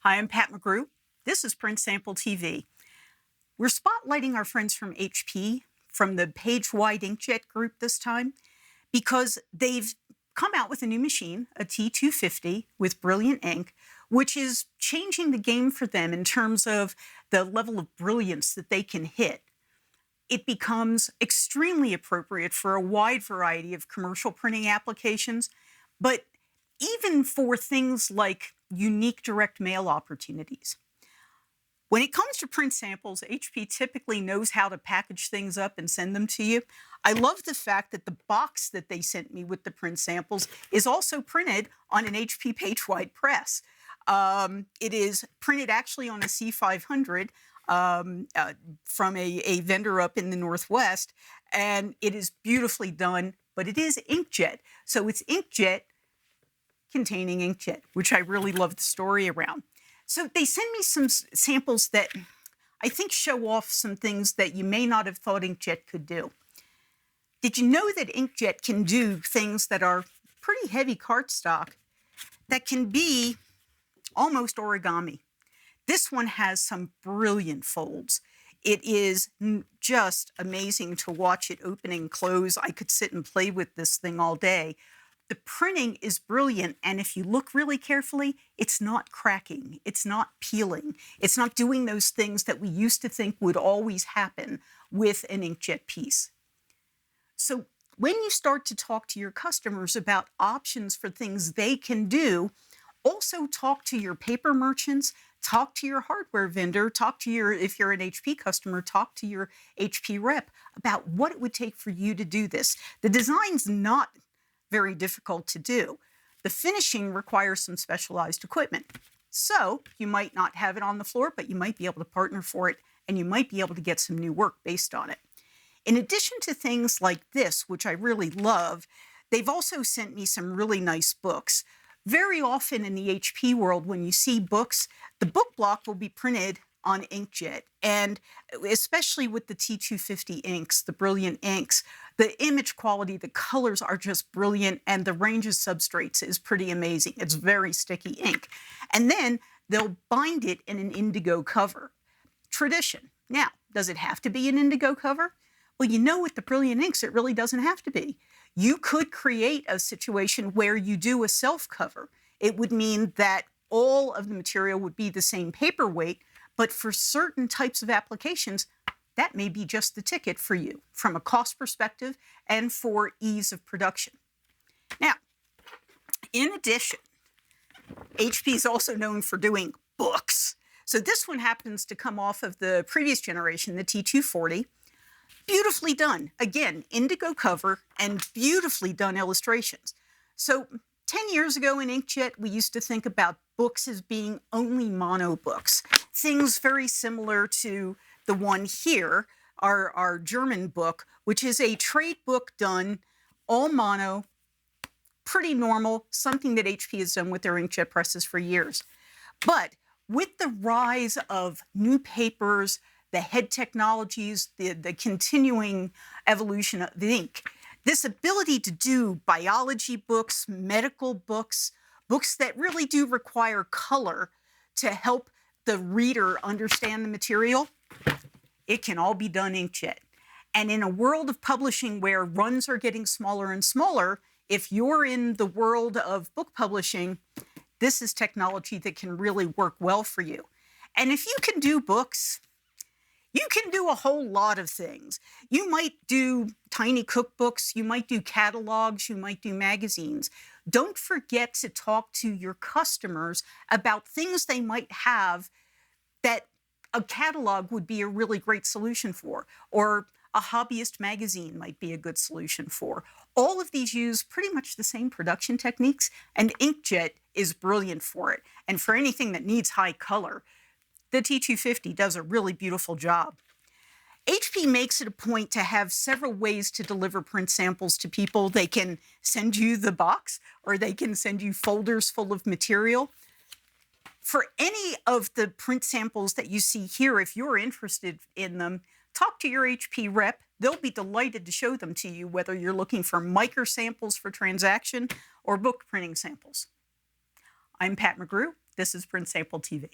Hi, I'm Pat McGrew. This is Print Sample TV. We're spotlighting our friends from HP, from the page-wide inkjet group this time, because they've come out with a new machine, a T250 with brilliant ink, which is changing the game for them in terms of the level of brilliance that they can hit. It becomes extremely appropriate for a wide variety of commercial printing applications, but even for things like unique direct mail opportunities. When it comes to print samples, HP typically knows how to package things up and send them to you. I love the fact that the box that they sent me with the print samples is also printed on an HP page-wide press. It is printed actually on a C500 from a vendor up in the Northwest, and it is beautifully done, but it is inkjet. So it's inkjet containing inkjet, which I really love the story around. So they send me some samples that I think show off some things that you may not have thought inkjet could do. Did you know that inkjet can do things that are pretty heavy cardstock that can be almost origami? This one has some brilliant folds. It is just amazing to watch it open and close. I could sit and play with this thing all day. The printing is brilliant, and if you look really carefully, it's not cracking, it's not peeling, it's not doing those things that we used to think would always happen with an inkjet piece. So when you start to talk to your customers about options for things they can do, also talk to your paper merchants, talk to your hardware vendor, talk to your, if you're an HP customer, talk to your HP rep about what it would take for you to do this. The design's not very difficult to do. The finishing requires some specialized equipment. So you might not have it on the floor, but you might be able to partner for it, and you might be able to get some new work based on it. In addition to things like this, which I really love, they've also sent me some really nice books. Very often in the HP world, when you see books, the book block will be printed on inkjet, and especially with the T250 inks, the brilliant inks, the image quality, the colors are just brilliant, and the range of substrates is pretty amazing. It's very sticky ink. And then they'll bind it in an indigo cover. Tradition. Now, does it have to be an indigo cover? Well, you know, with the brilliant inks, it really doesn't have to be. You could create a situation where you do a self cover. It would mean that all of the material would be the same paper weight, but for certain types of applications, that may be just the ticket for you from a cost perspective and for ease of production. Now, in addition, HP is also known for doing books. So this one happens to come off of the previous generation, the T240. Beautifully done. Again, indigo cover and beautifully done illustrations. So 10 years ago in inkjet, we used to think about books as being only mono books. Things very similar to the one here, our German book, which is a trade book done all mono, pretty normal, something that HP has done with their inkjet presses for years. But with the rise of new papers, the head technologies, the continuing evolution of the ink, this ability to do biology books, medical books, books that really do require color to help the reader understand the material, it can all be done inkjet. And in a world of publishing where runs are getting smaller and smaller, if you're in the world of book publishing, this is technology that can really work well for you. And if you can do books, you can do a whole lot of things. You might do tiny cookbooks, you might do catalogs, you might do magazines. Don't forget to talk to your customers about things they might have that a catalog would be a really great solution for, or a hobbyist magazine might be a good solution for. All of these use pretty much the same production techniques, and inkjet is brilliant for it. And for anything that needs high color, the T250 does a really beautiful job. HP makes it a point to have several ways to deliver print samples to people. They can send you the box, or they can send you folders full of material. For any of the print samples that you see here, if you're interested in them, talk to your HP rep. They'll be delighted to show them to you, whether you're looking for micro samples for transaction or book printing samples. I'm Pat McGrew. This is Print Sample TV.